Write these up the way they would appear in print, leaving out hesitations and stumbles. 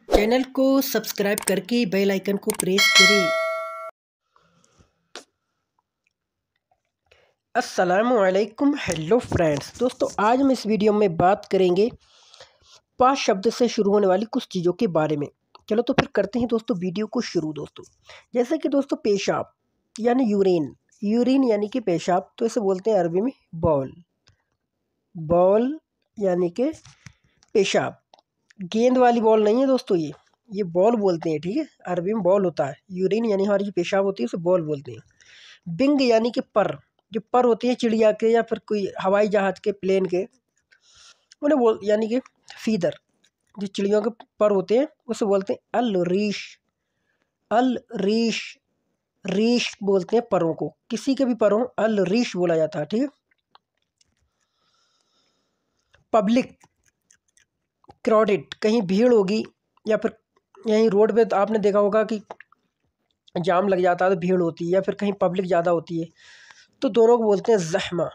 Channel को subscribe करके bell icon को प्रेस करें। अस्सलामुअलैकुम, हेलो फ्रेंड्स। दोस्तों, आज हम इस वीडियो में बात करेंगे पा शब्द से शुरू होने वाली कुछ चीज़ों के बारे में। चलो तो फिर करते हैं दोस्तों वीडियो को शुरू। दोस्तों, जैसे कि दोस्तों पेशाब यानी यूरिन, यूरिन यानी कि पेशाब, तो इसे बोलते हैं अरबी में बॉल। बॉल यानी कि पेशाब, गेंद वाली बॉल नहीं है दोस्तों, ये बॉल बोलते हैं, ठीक है। अरबी में बॉल होता है। यूरिन यानी हमारी जो पेशाब होती है उसे बॉल बोलते हैं। बिंग यानी कि पर, जो पर होती है चिड़िया के या फिर कोई हवाई जहाज के, प्लेन के, उन्हें बोल यानी कि फीदर, जो चिड़ियों के पर होते हैं उसे बोलते हैं अल रीश। अल रीश, रीश बोलते हैं परों को, किसी के भी परों अल रीश बोला जाता है, ठीक है। पब्लिक, क्राउडेड, कहीं भीड़ होगी या फिर यहीं रोड पे तो आपने देखा होगा कि जाम लग जाता है तो भीड़ होती है, या फिर कहीं पब्लिक ज़्यादा होती है तो दोनों को बोलते हैं जहमा।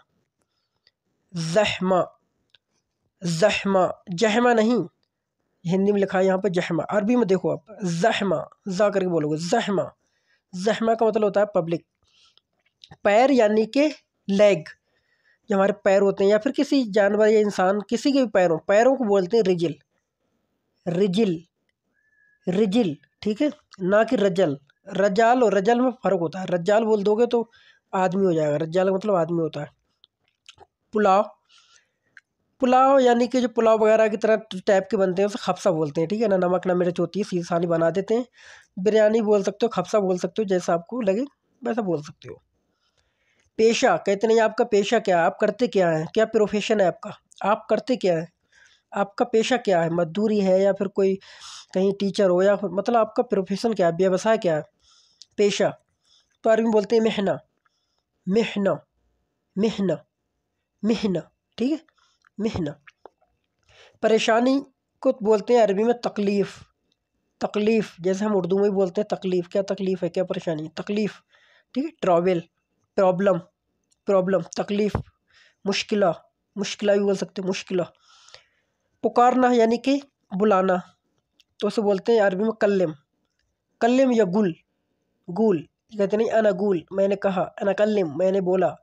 जहमा, जहमा, जहमा नहीं, हिंदी में लिखा है यहाँ पर जहमा, अरबी में देखो आप जहमा, जा करके बोलोगे जहमा। जहमा का मतलब होता है पब्लिक। पैर यानी कि लेग, जो हमारे पैर होते हैं या फिर किसी जानवर या इंसान किसी के भी पैरों, पैरों को बोलते हैं रिजिल। रिजिल, रिजिल, ठीक है, ना कि रजल। रजाल और रजल में फ़र्क होता है। रजाल बोल दोगे तो आदमी हो जाएगा, रजाल का मतलब आदमी होता है। पुलाव, पुलाव यानी कि जो पुलाव वगैरह की तरह टाइप के बनते हैं उसे खफसा बोलते हैं, ठीक है ना। नमक ना मिर्च होती है, सीधी सानी बना देते हैं। बिरयानी बोल सकते हो, खफसा बोल सकते हो, जैसा आपको लगे वैसा बोल सकते हो। पेशा, कहते नहीं आपका पेशा क्या है, आप करते क्या है, क्या प्रोफेशन है आपका, आप करते क्या है, आपका पेशा क्या है, मजदूरी है या फिर कोई कहीं टीचर हो, या फिर मतलब आपका प्रोफेशन क्या है, व्यवसाय क्या है। पेशा तो अरबी में बोलते हैं मेहना। मेहना, मेहना, मेहना, ठीक है, मेहना। परेशानी को बोलते हैं अरबी में तकलीफ़। तकलीफ़, जैसे हम उर्दू में भी बोलते हैं तकलीफ़, क्या तकलीफ़ है, क्या परेशानी है, तकलीफ़, ठीक है। ट्रैवल, प्रॉब्लम, प्रॉब्लम, तकलीफ़। मुश्किला, मुश्किला भी बोल सकते हैं, मुश्किला। पुकारना यानी कि बुलाना, तो उसे बोलते हैं अरबी में कल्लम। कल्लम या गुल, गुल, कहते नहीं अना गुल, मैंने कहा, अना कल्लम, मैंने बोला,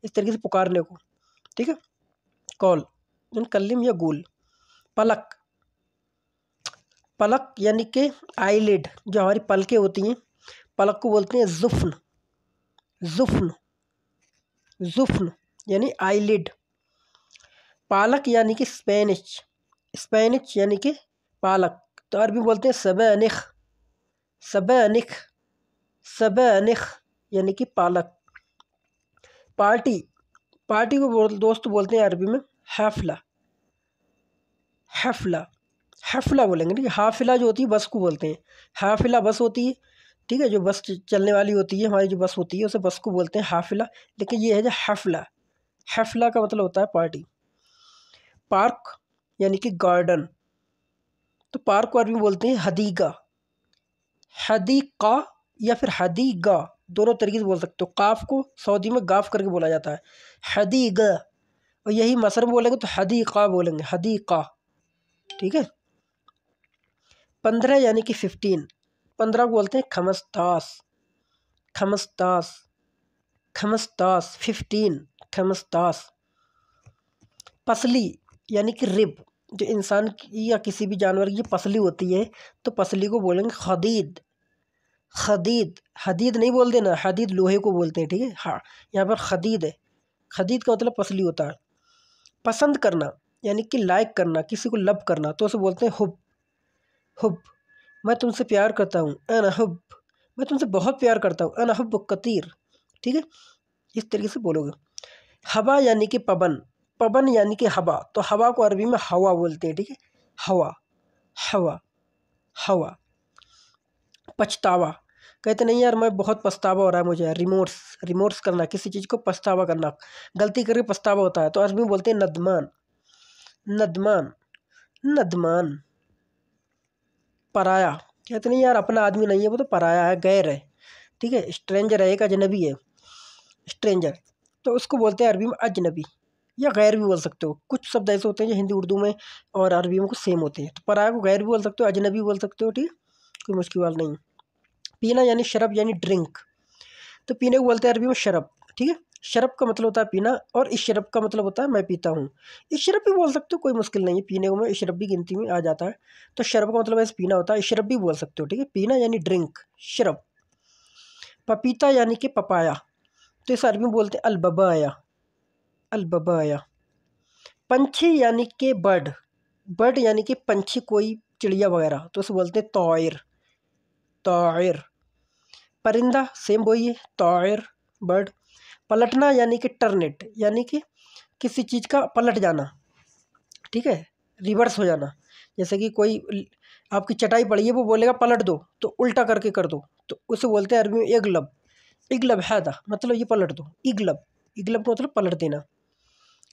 इस तरीके से पुकारने को, ठीक है। कॉल, कल्लम या गुल। पलक, पलक यानी कि आईलिड, जो हमारी पलकें होती हैं, पलक को बोलते हैं जुफ्न। जुफ्न, जुफ्न यानी आईलिड। पालक यानी कि स्पेनिश, स्पेनिश यानी कि पालक, तो अरबी बोलते हैं सबनिख। सबनिख, सबनिख यानी कि पालक। पार्टी, पार्टी को दोस्त बोलते हैं अरबी में हफला। हफला, हफला बोलेंगे, ठीक है। हाफिला जो होती है बस को बोलते हैं, हाफिला बस होती है, ठीक है, जो बस चलने वाली होती है, हमारी जो बस होती है उसे बस को बोलते हैं हाफिला। लेकिन ये है जो हफला, हफला का मतलब होता है पार्टी। पार्क यानी कि गार्डन, तो पार्क को अरबी में बोलते हैं हदीगा। हदीका या फिर हदीगा, दोनों तरीके से बोल सकते हो। काफ को सऊदी में गाफ करके बोला जाता है, हदीगा, और यही मसर में बोलेंगे तो हदीका बोलेंगे, हदीका, ठीक है। 15 यानी कि 15, 15 को बोलते हैं खमस्तास। खमस्तास, खमस्तास, 15, खमस्तास। पसली यानी कि रिब, जो इंसान की या किसी भी जानवर की पसली होती है तो पसली को बोलेंगे खदीद। खदीद, हदीद नहीं बोल देना, हदीद लोहे को बोलते हैं, ठीक है। हाँ, यहाँ पर खदीद है, खदीद का मतलब पसली होता है। पसंद करना यानी कि लाइक करना, किसी को लव करना, तो उसे बोलते हैं हुब। हुब, मैं तुमसे प्यार करता हूँ, अना हुब, मैं तुमसे बहुत प्यार करता हूँ, अना हुब कतीर, ठीक है, इस तरीके से बोलोगे। हवा यानी कि पवन, पवन यानी कि हवा, तो हवा को अरबी में हवा बोलते हैं, ठीक है, हवा, हवा, हवा। पछतावा, कहते नहीं यार मैं बहुत पछतावा हो रहा है मुझे यार, रिमोर्स, रिमोर्स करना, किसी चीज़ को पछतावा करना, गलती करके पछतावा होता है, तो अरबी में बोलते हैं नदमान। नदमान, नदमान। पराया, कहते नहीं यार अपना आदमी नहीं है, वो तो पराया है, गैर है, ठीक है, स्ट्रेंजर है, एक अजनबी है, स्ट्रेंजर, तो उसको बोलते हैं अरबी में अजनबी या गैर भी बोल सकते हो। कुछ शब्द ऐसे होते हैं जो हिंदी उर्दू में और अरबी में कुछ सेम होते हैं। तो पराया को गैर भी बोल सकते हो, अजनबी बोल सकते हो, ठीक है, कोई मुश्किल बात नहीं। पीना यानी शराब यानी ड्रिंक, तो पीने को बोलते हैं अरबी में शरब, ठीक है। शरब का मतलब होता है पीना, और इशरब का मतलब होता है मैं पीता हूँ। इशरब भी बोल सकते हो, कोई मुश्किल नहीं है, पीने को में इशरब भी गिनती में आ जाता है। तो शरब का मतलब ऐसे पीना होता है, इशरब भी बोल सकते हो, ठीक है। पीना यानी ड्रिंक, शरब। पपीता यानी कि पपाया, तो इस अरबी में बोलते हैं अलबबाया, अलबबाया। पंछी यानी कि बर्ड, बर्ड यानी कि पंछी, कोई चिड़िया वगैरह, तो उसे बोलते हैं तौर, तौर। परिंदा सेम वही है, तौर, बर्ड। पलटना यानी कि टर्नेट, यानी कि किसी चीज़ का पलट जाना, ठीक है, रिवर्स हो जाना। जैसे कि कोई आपकी चटाई पड़ी है, वो बोलेगा पलट दो, तो उल्टा करके कर दो, तो उसे बोलते हैं अरबी में इगलब, इगलब हैदा, मतलब ये पलट दो, इगलब, इगलब का मतलब पलट देना,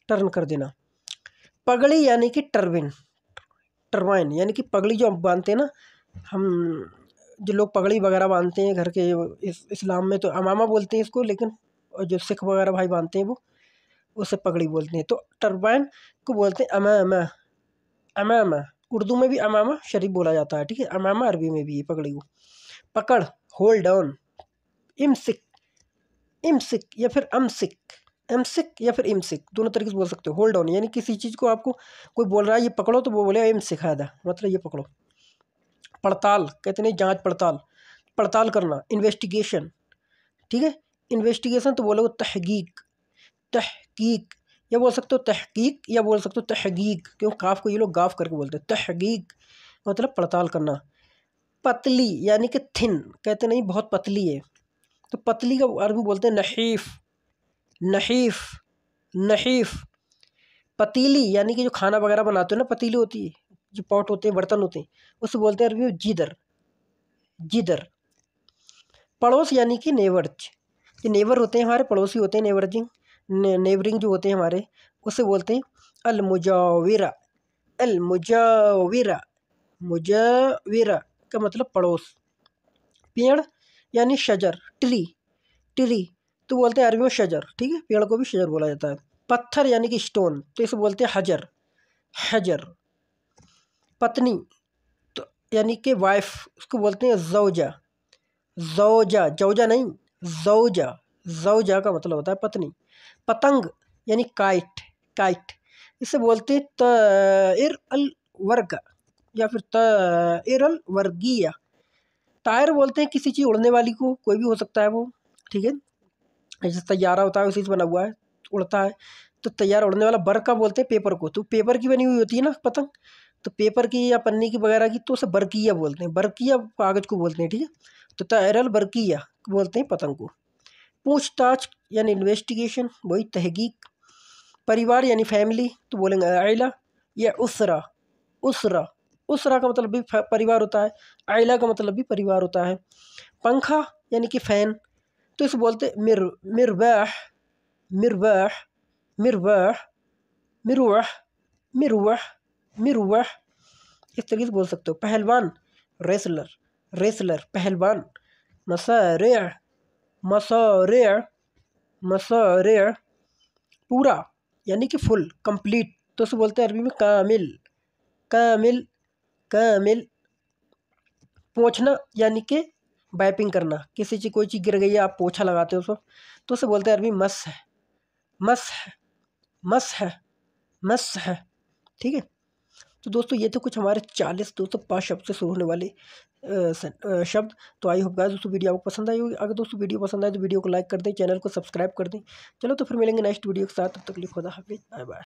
टर्न कर देना। पगड़ी यानी कि टर्बिन, टरबाइन, यानी कि पगड़ी जो हम बांधते हैं ना, हम जो लोग पगड़ी वगैरह बांधते हैं घर के, इस्लाम में तो अमामा बोलते हैं इसको, लेकिन जो सिख वगैरह भाई बांधते हैं वो उसे पगड़ी बोलते हैं। तो टरबाइन को बोलते हैं अमामा, अमामा। उर्दू में भी अमामा शरीफ बोला जाता है, ठीक है, अमामा अरबी में भी है पगड़ी को। पकड़, होल्ड ऑन, इमसिक, इमसिक या फिर अमसिक, एमसिक या फिर इमसिक, दोनों तरीके से बोल सकते हो। होल्ड ऑन यानी किसी चीज़ को आपको कोई बोल रहा है ये पकड़ो, तो वो बोलेगा इमसिक है, मतलब ये पकड़ो। पड़ताल कहते नहीं, जांच पड़ताल, पड़ताल करना, इन्वेस्टिगेशन, ठीक है। इन्वेस्टिगेशन तो बोलोगे तहकीक, तहकीक, या बोल सकते हो तहकीक, या बोल सकते हो तहकीक, क्यों काफ को ये लोग गाफ करके बोलते हैं। तहकीक मतलब पड़ताल करना। पतली यानी कि थिन, कहते नहीं बहुत पतली है, तो पतली का अरबी बोलते हैं नहीफ, नहीफ, नहीफ। पतीली यानी कि जो खाना वगैरह बनाते हो ना, पतीली होती है, जो पॉट होते हैं, बर्तन होते हैं, उससे बोलते हैं अरबी में जिदर, जिदर। पड़ोस यानी कि नेवर्ज, ये नेवर होते हैं हमारे, पड़ोसी होते हैं, नेवरजिंग, नेवरिंग जो होते हैं हमारे, उसे बोलते हैं अलमुजाविरा, अलमुजाविरा, मुजाविरा का मतलब पड़ोस। पेड़ यानी शजर, ट्री, ट्री, तो बोलते हैं अरबी में शजर, ठीक है, पेड़ को भी शजर बोला जाता है। पत्थर यानी कि स्टोन, तो इसे बोलते हैं हजर, हजर। पत्नी तो यानी कि वाइफ, उसको बोलते हैं जौजा, जौजा, जौजा नहीं, जौजा, जौजा का मतलब होता है पत्नी। पतंग यानी काइट, काइट, इसे बोलते हैं तैर अल वर्ग या फिर तैर अल वर्गिया। टायर बोलते हैं किसी चीज़ उड़ने वाली को, कोई भी हो सकता है वो, ठीक है, जैसे तैयारा होता है उसी से बना हुआ है, उड़ता है, तो तैयार उड़ने वाला। बर का बोलते हैं पेपर को, तो पेपर की बनी हुई होती है ना पतंग, तो पेपर की या पन्नी की वगैरह की, तो उसे बरकिया बोलते हैं, बरकिया कागज को बोलते हैं, ठीक है। तो तैरल बरकिया बोलते हैं पतंग को। पूछताछ यानी इन्वेस्टिगेशन, वही तहकीक। परिवार यानी फैमिली, तो बोलेंगे आइला या उसरा, उसरा, उसरा का मतलब भी परिवार होता है, आइला का मतलब भी परिवार होता है। पंखा यानी कि फ़ैन, तो इसे बोलते मिर, मिरवाह, मिरवाह, मिरवाह, मिरवाह, मिरवाह, मिरवाह, इस तरीके से बोल सकते हो। पहलवान, रेसलर, रेसलर, पहलवान। मसारिया, मसारिया, मसारिया। पूरा यानी कि फुल, कंप्लीट, तो उसे बोलते हैं अरबी में कामिल, कामिल, कामिल। पोंछना यानी कि वाइपिंग करना, किसी चीज़ कोई चीज़ गिर गई है, आप पोछा लगाते हो उसको, तो उसे बोलते हैं अरबी मस्ह, मस्ह, मस्ह, मस्ह, ठीक है। तो दोस्तों ये तो कुछ हमारे 40 दोस्तों 5 शब्द से शुरू होने वाले शब्द। तो आई होप गाइस दोस्तों वीडियो आपको पसंद आई होगी। अगर दोस्तों वीडियो पसंद आए तो वीडियो को लाइक कर दें, चैनल को सब्सक्राइब कर दें। चलो तो फिर मिलेंगे नेक्स्ट वीडियो के साथ, तब तक के लिए खुदा हाफिज़, बाय बाय।